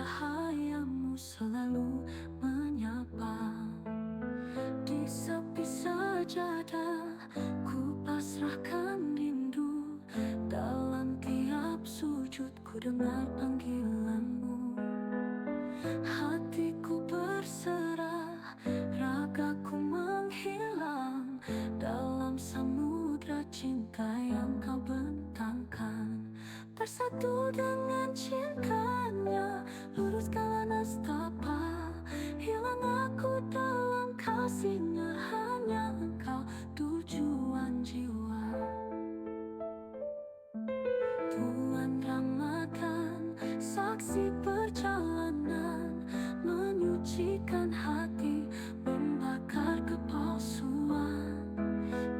cahayamu selalu menyapa. Di sepi sajadah ku pasrahkan rindu. Dalam tiap sujudku dengar panggilanmu. Hatiku berserah, ragaku menghilang dalam samudra cinta yang kau bentangkan. Bersatu dengan cintanya, luruskan nastapa. Hilang aku dalam kasihnya, hanya engkau tujuan jiwa. Bulan Ramadan, saksi perjalanan, menyucikan hati, membakar kepalsuan.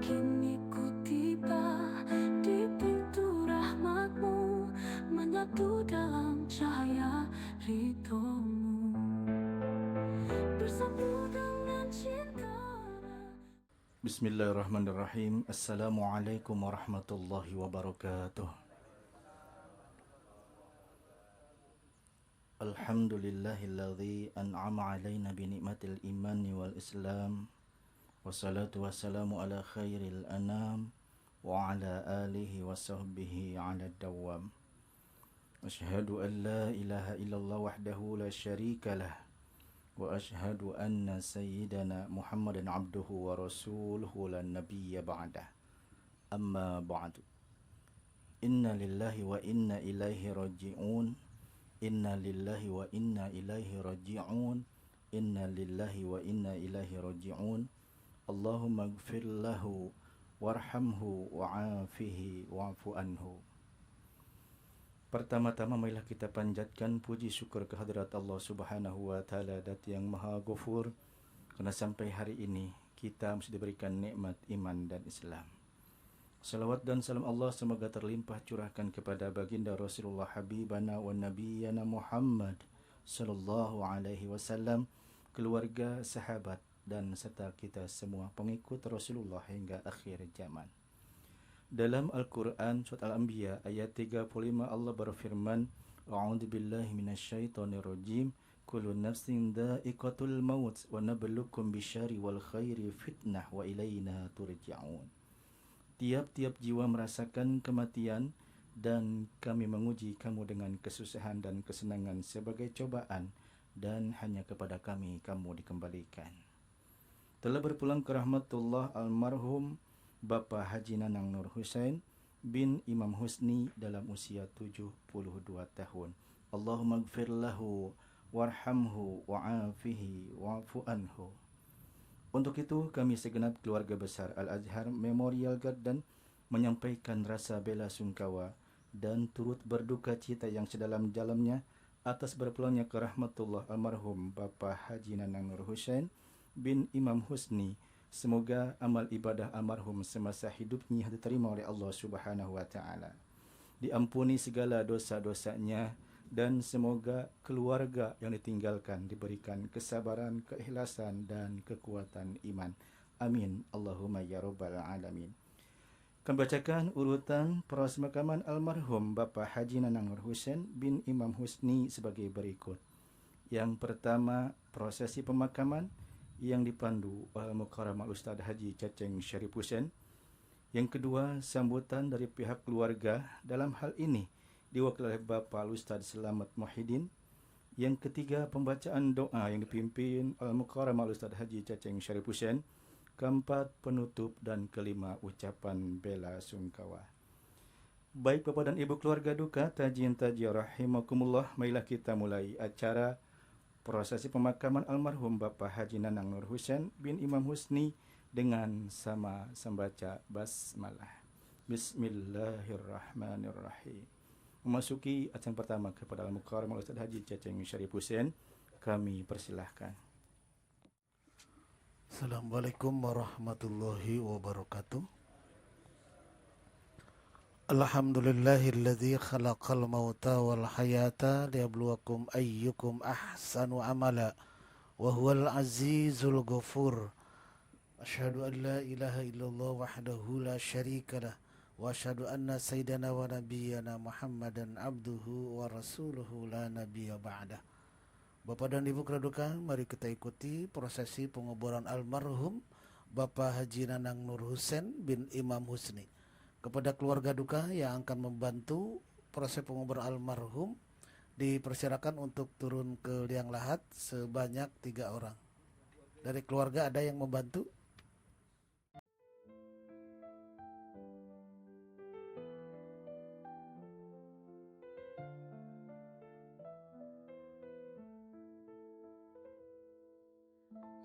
Kini ku tiba di pintu rahmatmu, menyatu dalam cahaya ridhomu. Bersatu dengan cinta. Bismillahirrahmanirrahim. Assalamualaikum warahmatullahi wabarakatuh. Alhamdulillahilladzi an'ama alaina binikmatil imani wal islam. Wassalatu wassalamu ala khairil anam wa ala alihi wa sahbihi ala dawam. Ashhadu an la ilaha illallah wahdahu la syarika lah. Wa ashhadu anna sayyidana Muhammadan abduhu wa rasuluhu la nabiyya ba'dah. Amma ba'du. Inna lillahi wa inna ilaihi raji'un. Inna lillahi wa inna ilaihi raji'un. Inna lillahi wa inna ilaihi raji'un. Allahumma ighfir lahu warhamhu wa'afihi wa'fu anhu. Pertama-tama marilah kita panjatkan puji syukur kehadirat Allah Subhanahu wa taala, Dat yang Maha Ghafur, karena sampai hari ini kita masih diberikan nikmat iman dan Islam. Salawat dan salam Allah semoga terlimpah curahkan kepada baginda Rasulullah Habibana wa Nabiyana Muhammad sallallahu alaihi wasallam, keluarga, sahabat dan serta kita semua pengikut Rasulullah hingga akhir zaman. Dalam Al-Quran Surat Al-Anbiya ayat 35 Allah berfirman, A'udzubillahi minasyaitonirrajim, kullu nafsin dha'iqatul maut wa nabluukum bisyarri wal khairi fitnah wa ilaina turja'un. Tiap-tiap jiwa merasakan kematian dan kami menguji kamu dengan kesusahan dan kesenangan sebagai cobaan, dan hanya kepada kami kamu dikembalikan. Telah berpulang ke rahmatullah almarhum Bapak Haji Nanang Nur Husain bin Imam Husni dalam usia 72 tahun. Allahumma ighfir lahu warhamhu wa'afihi wa'fu anhu. Untuk itu kami segenap keluarga besar Al-Azhar Memorial Garden menyampaikan rasa bela sungkawa dan turut berduka cita yang sedalam-dalamnya atas berpulangnya ke rahmatullah almarhum Bapak Haji Nanang Nur Husain bin Imam Husni. Semoga amal ibadah almarhum semasa hidupnya diterima oleh Allah Subhanahu wa taala. Diampuni segala dosa-dosanya dan semoga keluarga yang ditinggalkan diberikan kesabaran, keikhlasan dan kekuatan iman. Amin. Allahumma ya rabbal alamin. Kami bacakan urutan proses pemakaman almarhum Bapak Haji Nanang Nur Husain bin Imam Husni sebagai berikut. Yang pertama, prosesi pemakaman yang dipandu oleh Al-Mukarram Al-Ustaz Haji Caceng Syarif Husain. Yang kedua, sambutan dari pihak keluarga, dalam hal ini diwakili oleh Bapak Al-Ustaz Selamat Muhyiddin. Yang ketiga, pembacaan doa yang dipimpin oleh Al-Mukarram Al-Ustaz Haji Caceng Syarif Husain. Keempat, penutup, dan kelima, ucapan bela sungkawa. Baik Bapak dan Ibu keluarga duka, tajian rahimakumullah, marilah kita mulai acara prosesi pemakaman almarhum Bapak Haji Nanang Nur Husain bin Imam Husni dengan sama membaca basmalah. Bismillahirrahmanirrahim. Memasuki acara pertama kepada Al-Mukarram Al-Ustaz Haji Caceng Syarif Husain, kami persilahkan. Assalamualaikum warahmatullahi wabarakatuh. Alhamdulillahilladzi khalaqal mauta wal hayata liyabluwakum ayyukum ahsanu amala wa huwal azizul ghafur. Asyhadu an la ilaha illallah wahdahu la syarikalah wa asyhadu anna sayyidana wa nabiyyana Muhammadan abduhu wa rasuluhu la nabiyya ba'dah. Bapak dan Ibu Keradukan, mari kita ikuti prosesi penguburan almarhum Bapak Haji Nanang Nur Husain bin Imam Husni. Kepada keluarga duka yang akan membantu proses penguburan almarhum, dipersilakan untuk turun ke liang lahat sebanyak 3 orang. Dari keluarga ada yang membantu?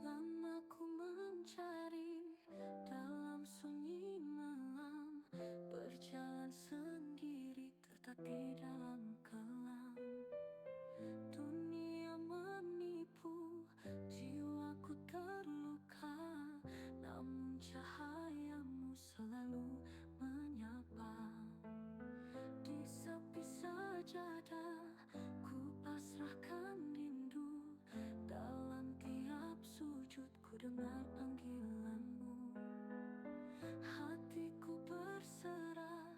Lama ku mencari dalam sunyi malam, berjalan sendiri tertatih dalam kelam. Dunia menipu, jiwaku terluka, namun cahayamu selalu menyapa. Di sepi sajadah ku pasrahkan rindu, dalam tiap sujud ku dengar panggilanmu. Hatiku berserah,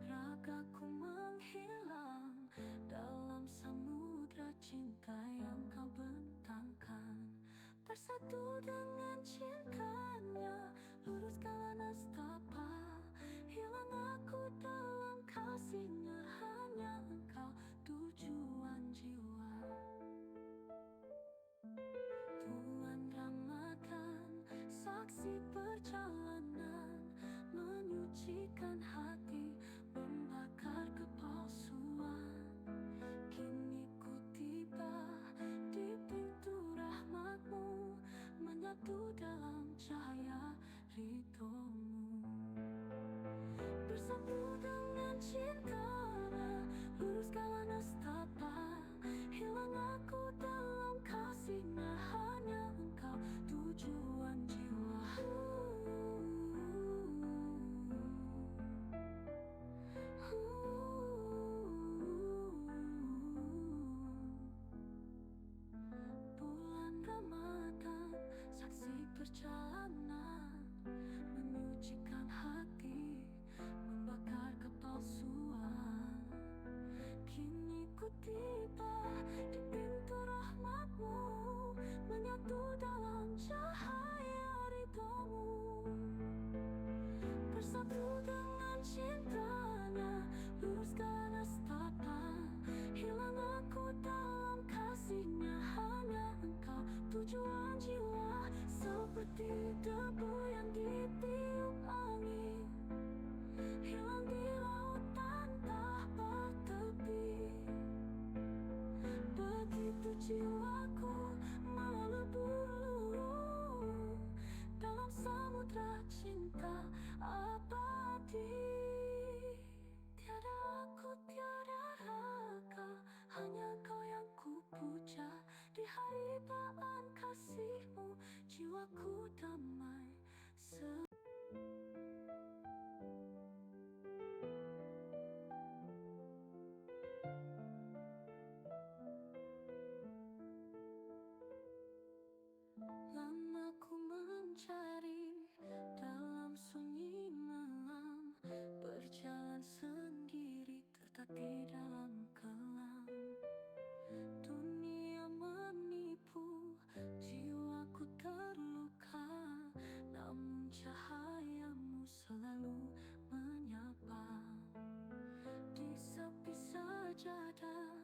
ragaku menghilang dalam samudra cinta yang kau bentangkan. Bersatu dengan cintanya, luruskan nestapa, hilang aku dalam kasihnya, hanya engkau tujuan jiwa. Bulan Ramadan, saksi perjalanan, menyucikan hati, membakar kepalsuan. Kini ku tiba di pintu rahmatmu, menyatu dalam cahaya ridhomu. Bersatu dengan cintanya, luruskan nestapa, hilang aku dalam kasihnya, hanya engkau tujuan jiwa. Bulan Ramadan, saksi perjalanan, menyucikan hati, membakar kepalsuan. Kini ku tiba di pintu rahmatmu, menyatu dalam cahaya ridhomu. Bersatu dengan cintanya, luruskan nestapa, hilang aku dalam kasihnya, hanya engkau tujuan jiwa. Seperti debu yang ditiup angin, hilang di lautan tak bertepi. Begitu jiwaku melebur dalam samudra cinta abadi. Tiada aku, tiada raga, hanya kau yang ku puja. Di haribaan kasihmu, jiwaku damai. Lama ku mencari dalam sunyi malam, berjalan sendiri tertatih dalam kelam. Dunia menipu, jiwaku terluka, namun cahayamu selalu menyapa. Di sepi sajadah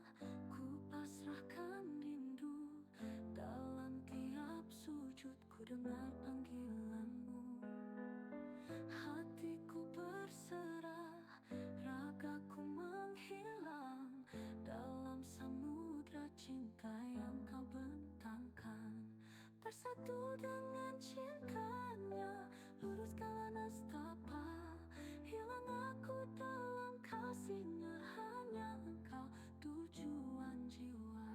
ku pasrahkan rindu, dalam tiap sujud ku dengar panggilanmu. Hatiku berserah, ragaku menghilang dalam samudra cinta yang kau bentangkan. Bersatu dengan cintanya, luruskan nestapa, hilang aku dalam kasihnya, hanya engkau tujuan jiwa.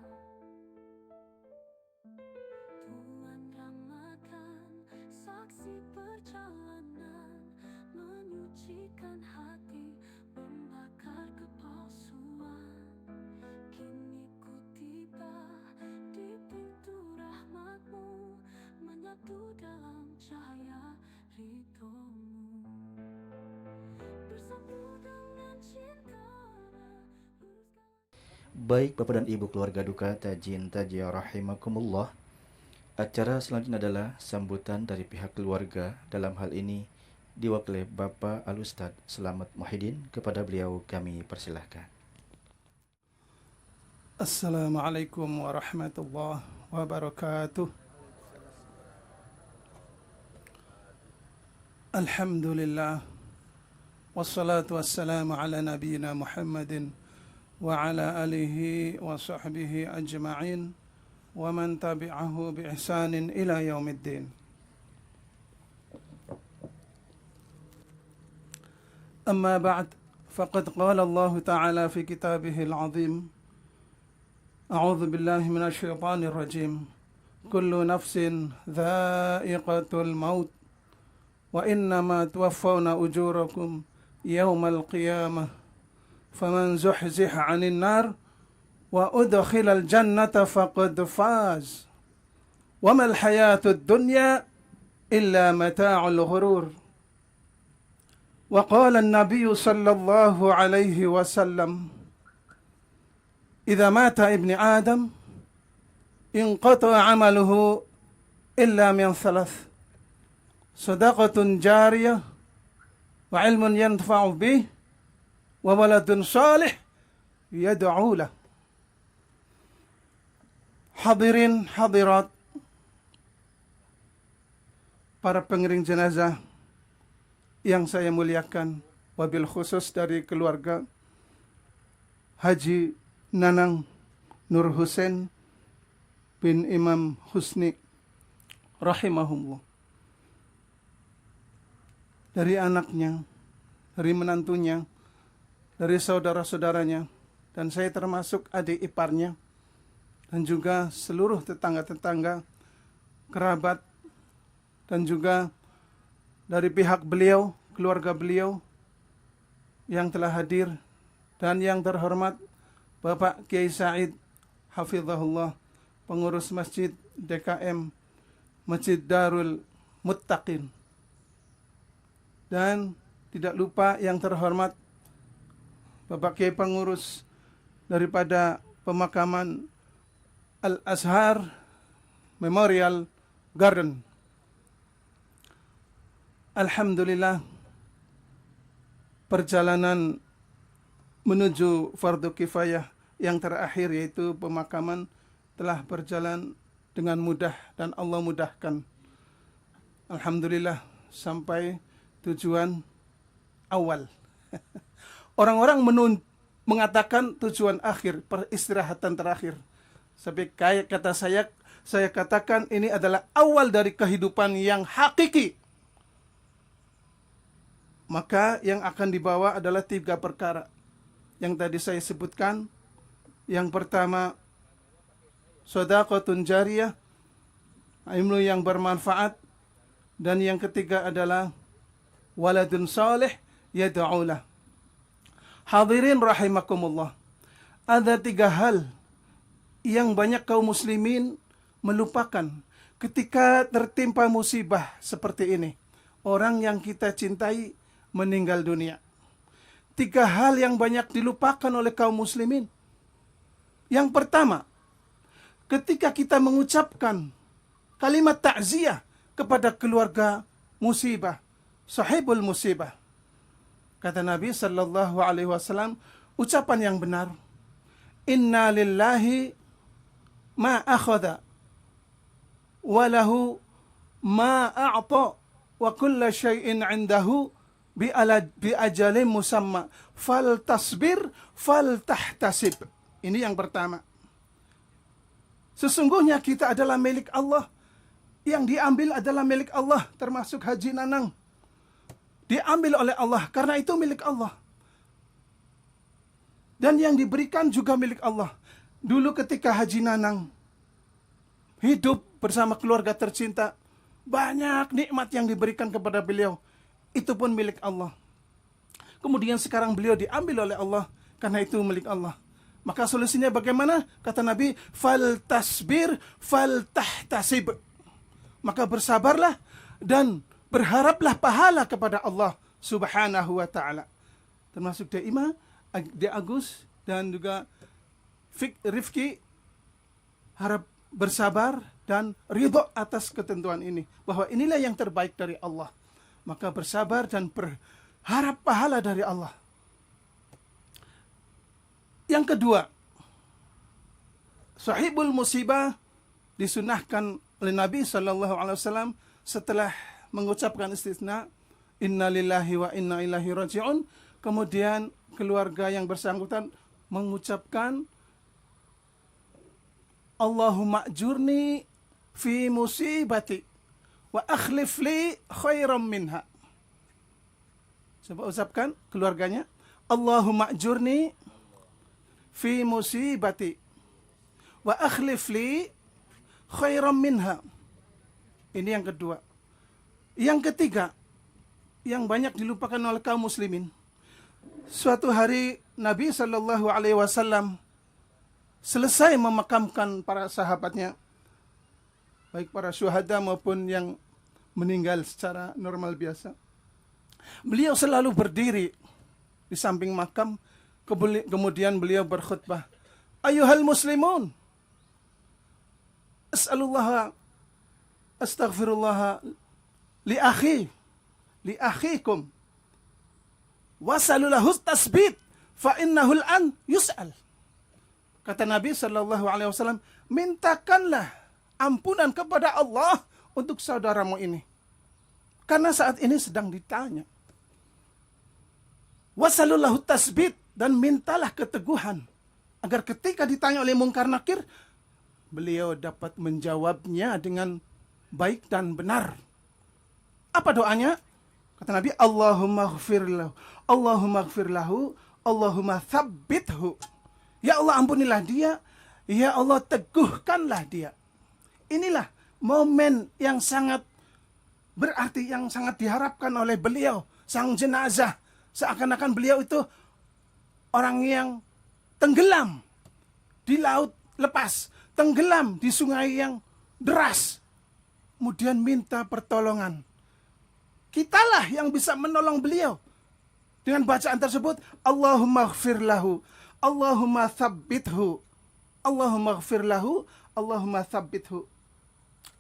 Bulan Ramadan, saksi perjalanan, menyucikan hati, membakar kepalsuan. Kini ku tiba di pintu rahmatmu, menyatu dalam cahaya ridhomu. Bersatu dengan cintanya, luruskan. Baik Bapak dan Ibu keluarga duka Tajin Tajia rahimakumullah. Acara selanjutnya adalah sambutan dari pihak keluarga. Dalam hal ini diwakili Bapak Al-Ustadz Selamat Muhyiddin. Kepada beliau kami persilahkan. Assalamualaikum warahmatullahi wabarakatuh. Alhamdulillah. Wassalatu wassalamu ala nabiyyina Muhammadin wa ala alihi wa sahbihi ajma'in wa man tabi'ahu bi ihsanin ila yaumiddin. Amma ba'd, faqad qala Allah ta'ala fi kitabihil azim, a'udzu billahi minasy syaithanir rajim, kullu nafsin dha'iqatul maut wa innama tuwaffawna ujurakum yawmal qiyamah faman zuhziha 'anil nar wa udkhilal jannata faqad faz wa mal hayatud dunya illa mata'ul ghurur. Wa qala an-nabiy sallallahu alaihi wasallam, idza mata ibnu adam inqata'a 'amaluhu illa min thalath, sadaqatun jariyah wa 'ilmun yanfa'u bih wa waladun salih yad'u lahu. Hadirin hadirat, para pengiring jenazah yang saya muliakan, wabil khusus dari keluarga Haji Nanang Nur Husain bin Imam Husni rahimahullah, dari anaknya, dari menantunya, dari saudara-saudaranya, dan saya termasuk adik iparnya, dan juga seluruh tetangga-tetangga, kerabat, dan juga dari pihak beliau, keluarga beliau yang telah hadir, dan yang terhormat Bapak Kiai Said Hafizahullah, pengurus Masjid DKM, Masjid Darul Muttaqin, dan tidak lupa yang terhormat Bapak Kiai pengurus daripada pemakaman Al-Azhar Memorial Garden. Alhamdulillah, perjalanan menuju fardu kifayah yang terakhir, yaitu pemakaman, telah berjalan dengan mudah dan Allah mudahkan. Alhamdulillah, sampai tujuan awal. Orang-orang mengatakan tujuan akhir, peristirahatan terakhir. Tapi kayak kata saya katakan ini adalah awal dari kehidupan yang hakiki. Maka yang akan dibawa adalah 3 perkara yang tadi saya sebutkan. Yang pertama, shadaqatun jariyah, ilmu yang bermanfaat. Dan yang ketiga adalah waladun salih yad'ulah. Hadirin rahimakumullah, ada 3 hal yang banyak kaum muslimin melupakan ketika tertimpa musibah seperti ini. Orang yang kita cintai meninggal dunia. 3 hal yang banyak dilupakan oleh kaum muslimin. Yang pertama, ketika kita mengucapkan kalimat takziah kepada keluarga musibah, sahibul musibah. Kata Nabi sallallahu alaihi wasallam, ucapan yang benar, inna lillahi ma akhadha wa lahu ma a'ta wa kulla syai'in 'indahu bi ajalin musamma fal tasbir fal tahtasib. Ini yang pertama. Sesungguhnya kita adalah milik Allah. Yang diambil adalah milik Allah, termasuk Haji Nanang. Diambil oleh Allah, karena itu milik Allah. Dan yang diberikan juga milik Allah. Dulu ketika Haji Nanang hidup bersama keluarga tercinta, banyak nikmat yang diberikan kepada beliau. Itu pun milik Allah. Kemudian sekarang beliau diambil oleh Allah, karena itu milik Allah. Maka solusinya bagaimana? Kata Nabi, fal tasbir fal tahtasib. Maka bersabarlah dan berharaplah pahala kepada Allah Subhanahu wa ta'ala. Termasuk Daima, Di Agus, dan juga rifki, harap bersabar dan ridho atas ketentuan ini, bahwa inilah yang terbaik dari Allah. Maka bersabar dan berharap pahala dari Allah. Yang kedua, sahibul musibah disunahkan oleh Nabi SAW setelah mengucapkan istisna, inna lillahi wa inna ilaihi raji'un, kemudian keluarga yang bersangkutan mengucapkan Allahumma ajurni fi musibati wa akhlif li khairam minha. Coba ucapkan keluarganya, Allahumma ajurni fi musibati wa akhlif li khairam minha. Ini yang kedua. Yang ketiga, yang banyak dilupakan oleh kaum muslimin. Suatu hari Nabi SAW selesai memakamkan para sahabatnya, baik para syuhada maupun yang meninggal secara normal biasa. Beliau selalu berdiri di samping makam, kemudian beliau berkhutbah, Ayuhal muslimun, as'alullah, astaghfirullah li akhikum, wasalulahu tasbit, fa innahul an yus'al. Kata Nabi SAW, mintakanlah ampunan kepada Allah untuk saudaramu ini, karena saat ini sedang ditanya. Wasallallahu tasbit, dan mintalah keteguhan, agar ketika ditanya oleh mungkar nakir, beliau dapat menjawabnya dengan baik dan benar. Apa doanya? Kata Nabi, Allahumma ghfir lahu, Allahumma ghfir lahu, Allahumma thabbithu. Ya Allah, ampunilah dia, ya Allah, teguhkanlah dia. Inilah momen yang sangat berarti, yang sangat diharapkan oleh beliau, sang jenazah. Seakan-akan beliau itu orang yang tenggelam di laut lepas, tenggelam di sungai yang deras, kemudian minta pertolongan. Kitalah yang bisa menolong beliau dengan bacaan tersebut, Allahumma ghfir lahu, Allahumma thabbithu, Allahumma ghfir lahu, Allahumma thabbithu.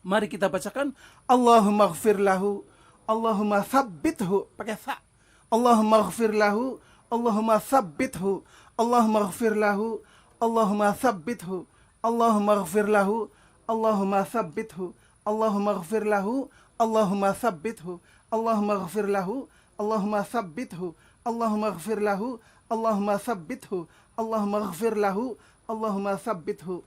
Mari kita bacakan, Allahumma ghfir lahu, Allahumma thabbithu, pakai tha. Allahumma ghfir lahu, Allahumma thabbithu, Allahumma ghfir lahu, Allahumma thabbithu, Allahumma ghfir lahu, Allahumma thabbithu, Allahumma ghfir lahu, Allahumma thabbithu, Allahumma ghfir lahu, Allahumma thabbithu, Allahumma ghfir lahu, Allahumma thabbithu, Allahumma ghfir lahu, Allahumma thabbithu.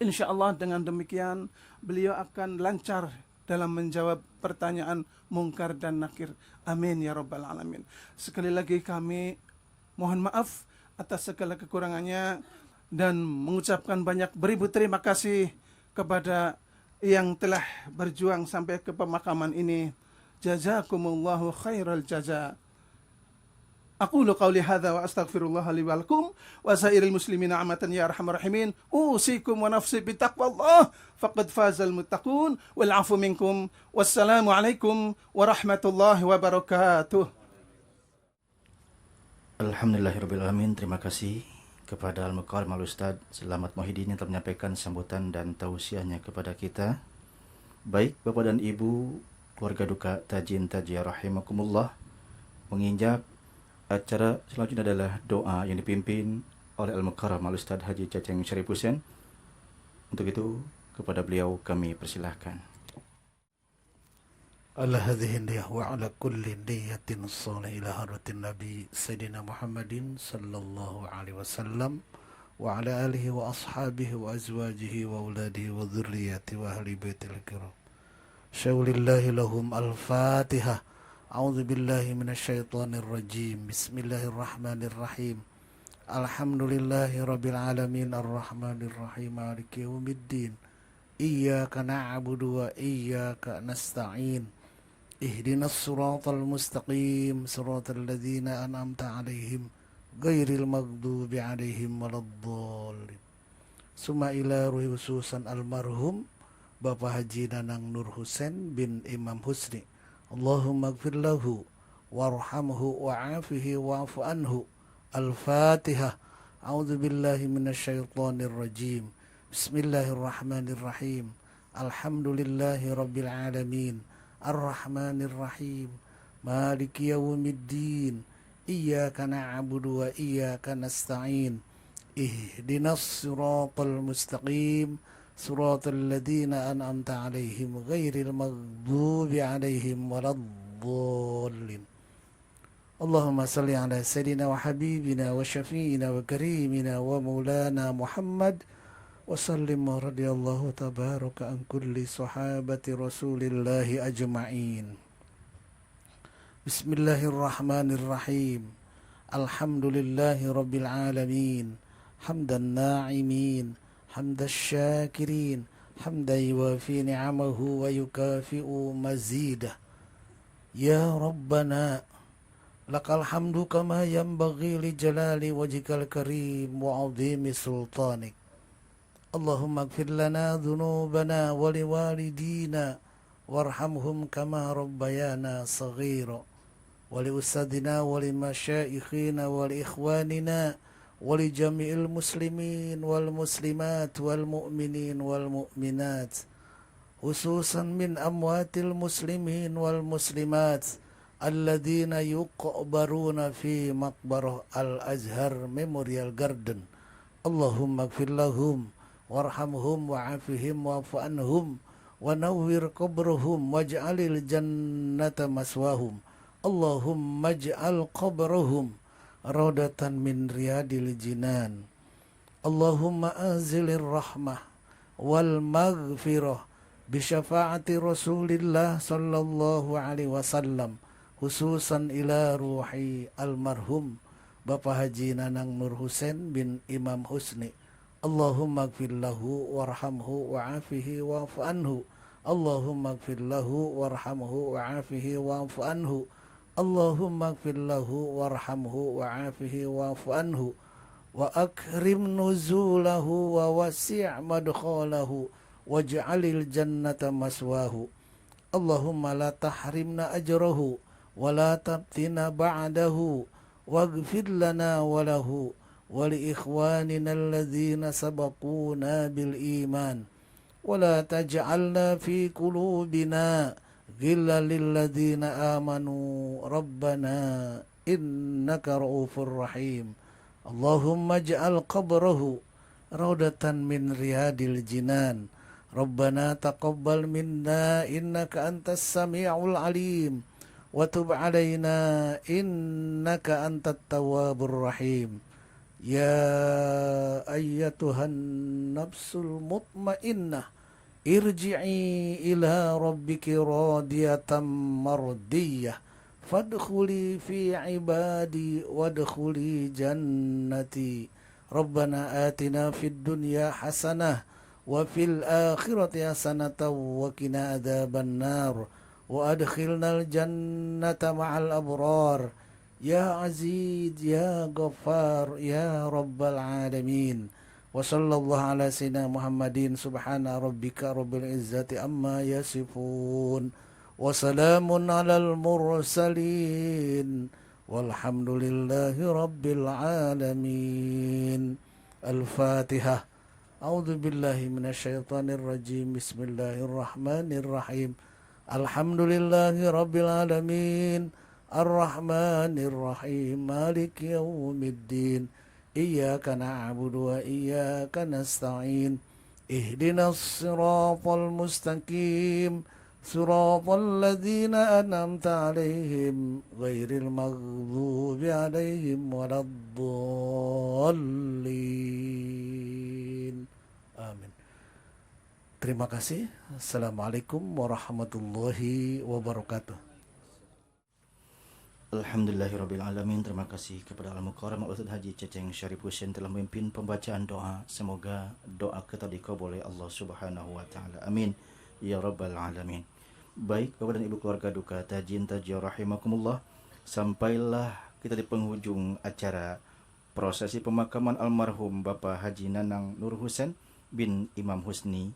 InsyaAllah dengan demikian beliau akan lancar dalam menjawab pertanyaan mungkar dan nakir. Amin ya rabbal alamin. Sekali lagi kami mohon maaf atas segala kekurangannya dan mengucapkan banyak beribu terima kasih kepada yang telah berjuang sampai ke pemakaman ini. Jazakumullahu khairal jaza. Aqulu qawli hadza wa astaghfirullah li wa lakum wa sairil muslimina amatan ya arhamar rahimin. Usikum wa nafsi bi taqwallah faqad fazal muttaqun wal afu minkum. Wassalamu alaikum warahmatullahi wabarakatuh. Alhamdulillahirabbil alamin. Terima kasih kepada Al-Mukarram Al-Ustaz Selamat Muhyiddin yang telah menyampaikan sambutan dan tausiahnya kepada kita. Baik Bapak dan Ibu, keluarga duka Tajin Tajiyah rahimakumullah, menginjak acara selanjutnya adalah doa yang dipimpin oleh Al-Mukarram Al-Ustaz Haji Caceng Syarif Hussein. Untuk itu kepada beliau kami persilahkan. Ala hadhihi niyah wa ala kulli niyatin salih ila hadratin Nabi Sayyidina Muhammadin sallallahu alaihi wasallam wa ala alihi wa ashabihi wa azwajihi wa auladihi wa dhurriyyati wa ahli baitil kiram. Syaulillahi lahum al-Fatihah. A'udzu billahi minasyaitonir rajim. Bismillahirrahmanirrahim. Alhamdulillahi rabbil alamin arrahmanir rahim maliki yaumiddin. Iyyaka na'budu wa iyyaka nasta'in. Ihdinas siratal mustaqim, siratal ladzina an'amta 'alaihim ghairil maghdubi 'alaihim waladdallin. Summa ila ruhi khususan almarhum Bapak Haji Nanang Nur Husain bin Imam Husni. Allahumma ighfir lahu warhamhu wa'afihi wa'fu anhu. Al-Fatihah. A'udzu billahi minasyaitonir rajim. Bismillahirrahmanirrahim. Alhamdulillahi rabbil alamin. Arrahmanir rahim. Maliki yaumiddin. Iyyaka na'budu wa iyyaka nasta'in. Ihdinas siratal mustaqim. Siratal ladzina an'amta 'alaihim ghairil maghdubi 'alaihim waladdallin. Allahumma salli ala sayyidina wa habibina wa syafi'ina wa karimina wa maulana Muhammad wa sallim wa radiyallahu tabaraka an kulli sahabati rasulillahi ajma'in. Bismillahirrahmanirrahim. Alhamdulillahi rabbil alamin. Hamdan na'imin, hamdan syakirin, hamdan yuwafi ni'amahu wa yukafi'u mazidah. Ya Rabbana lakal hamdu kama yanbaghi li jalali wajhikal karim wa 'azimi sultanik. Allahumma ighfir lana dhunubana wa liwalidina warhamhum kama rabbayana saghira wa li ustadina wa li masyaikhina wa li ikhwanina wa li jami'il muslimin wal muslimat wal mu'minin wal mu'minat khususan min amwatil muslimin wal muslimat alladzina yuqbaruna fi maqbarah Al-Azhar Memorial Garden. Allahumma ighfir lahum warhamhum wa'afihim wa'fu anhum wa nawwir qabrahum waj'alil jannata maswahum. Allahumma ij'al qabrahum rawdatan min riyadil jinan. Allahumma anzilir rahmah wal maghfirah bi syafaati Rasulillah sallallahu alaihi wasallam, khususan ila ruhi almarhum Bapak Haji Nanang Nur Husain bin Imam Husni. Allahumma ighfir lahu warhamhu wa'afihi wa'fu anhu. Allahumma ighfir lahu warhamhu wa'afihi wa'fu anhu. Allahumma ighfir lahu warhamhu wa'afihi wa'fu anhu. Wa akrim nuzulahu wa wasi' madkhalahu waj'alil jannata maswahu. Allahumma la tahrimna ajrahu wa la tabtina ba'dahu waghfir lana wa lahu wa li ikhwanina alladhina sabaquna bil iman wa la taj'alna fi qulubina ghillan lil ladzina amanu rabbana innaka ra'ufur rahim. Allahumma ij'al qabrahu rawdatan min riyadil jinan. Rabbana taqabbal minna innaka antas sami'ul alim wa tub 'alaina innaka antat tawwabur rahim. Ya ayyatuhan nafsul mutmainnah irji'i ila rabbiki radiyatan mardiyah fadkhuli fi ibadi wadkhuli jannati. Rabbana atina fid dunya hasanah wa fil akhirati hasanatan wa qina adzaban nar wa adkhilnal jannata ma'al abrar. Ya Aziz ya Ghaffar ya Rabbal alamin. Wa sallallahu ala sayyidina Muhammadin subhana rabbika rabbil izzati amma yasifun wa salamun alal mursalin walhamdulillahi rabbil alamin. Al-Fatihah. A'udzu billahi minasyaitonir rajim. Bismillahirrahmanirrahim. Alhamdulillahi rabbil alamin. Ar-Rahmanir Rahim. Maliki yaumiddin. Iyyaka na'budu wa iyyaka nasta'in. Ihdinas siratal mustaqim. Siratal ladzina an'amta 'alaihim ghairil maghdubi 'alaihim waladdallin. Amin. Terima kasih. Assalamualaikum warahmatullahi wabarakatuh. Alhamdulillahirrabbilalamin. Terima kasih kepada Al-Mukarram Ustaz Haji Ceceng Syarif Husain telah memimpin pembacaan doa. Semoga doa kita dikabul oleh Allah Subhanahu wa taala. Amin ya rabbal alamin. Baik Bapak dan Ibu keluarga duka Tajin Tajiyah rahimakumullah, sampailah kita di penghujung acara prosesi pemakaman almarhum Bapak Haji Nanang Nur Husain bin Imam Husni.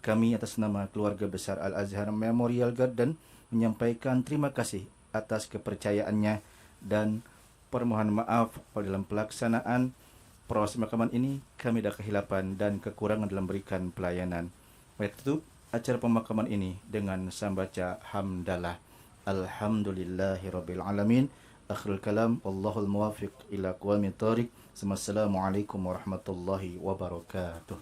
Kami atas nama keluarga besar Al-Azhar Memorial Garden menyampaikan terima kasih atas kepercayaannya dan permohonan maaf dalam pelaksanaan proses pemakaman ini kami ada kehilapan dan kekurangan dalam berikan pelayanan. Mari tutup acara pemakaman ini dengan sambaca hamdalah. Alhamdulillahirabbil alamin. Akhirul kalam, wallahul muwafiq ila aqwamit thoriq. Assalamualaikum warahmatullahi wabarakatuh.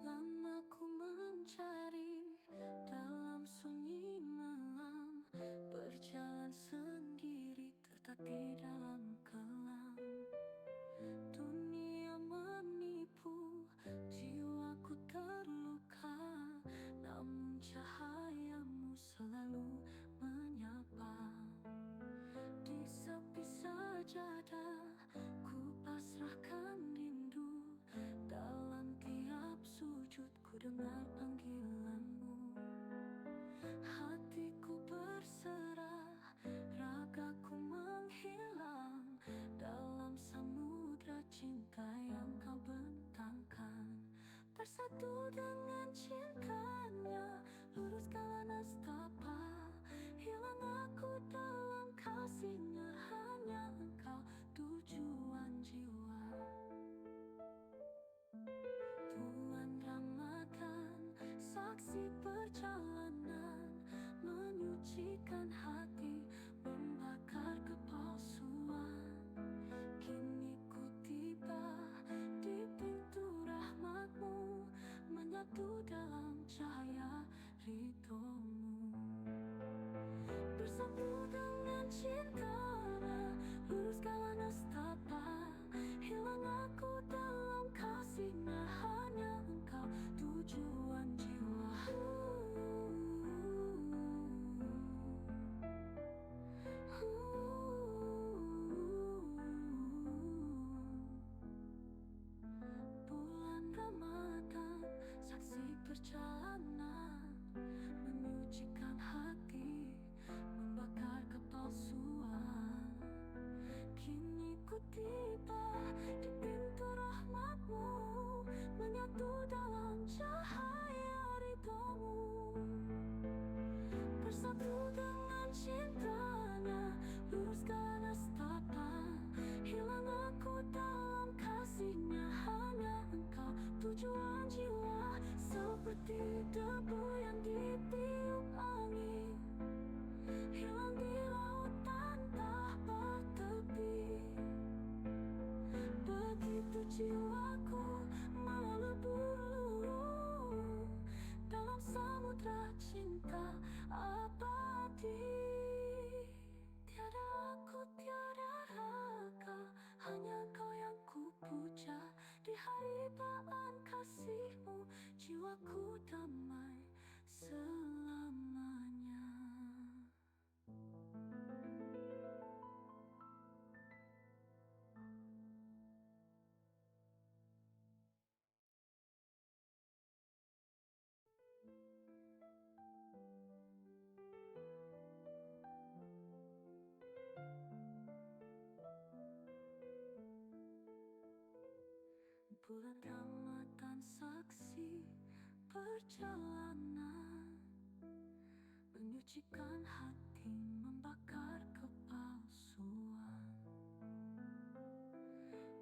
Lama ku mencari dalam sunyi malam, berjalan sendiri tertatih dalam kelam. Dunia menipu, jiwaku terluka, namun cahayamu selalu menyapa. Di sepi sajadah ku pasrahkan rindu, dalam tiap sujud ku dengar panggilanmu. Hatiku berserah, ragaku menghilang dalam samudra cinta yang kau bentangkan. Bersatu dengan cintanya, luruskan nestapa, hilang aku dalam kasihnya, hanya engkau tujuan jiwa. Tuhan Ramadan, saksi perjalanan, menyucikan hati, membakar kepalsuan. Kini ku tiba di pintu rahmatmu, menyatu dalam cahaya ridhomu. Bersatu dengan cintanya, luruskan nestapa, hilang aku dalam kasihnya, hanya engkau tujuan jiwa. Bulan Ramadan, saksi perjalanan, menyucikan hati, membakar kepalsuan. Kini ku tiba di pintu rahmatmu, menyatu dalam cahaya ridhomu. Bersatu dengan cintanya, luruskan nestapa, hilang aku dalam kasihnya, hanya engkau tujuan jiwa. Seperti debu yang ditiup angin, hilang di lautan tak bertepi. Begitu jiwaku melebur dalam samudra cinta abadi. Tiada aku, tiada raga, hanya kau yang ku puja. Di haribaan kasihmu, jiwaku damai selamanya. Bulan Ramadan, saksi perjalanan, menyucikan hati, membakar kepalsuan.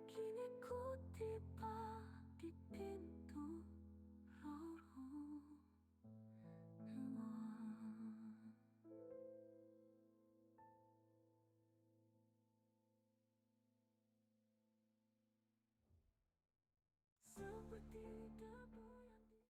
Kini ku tiba di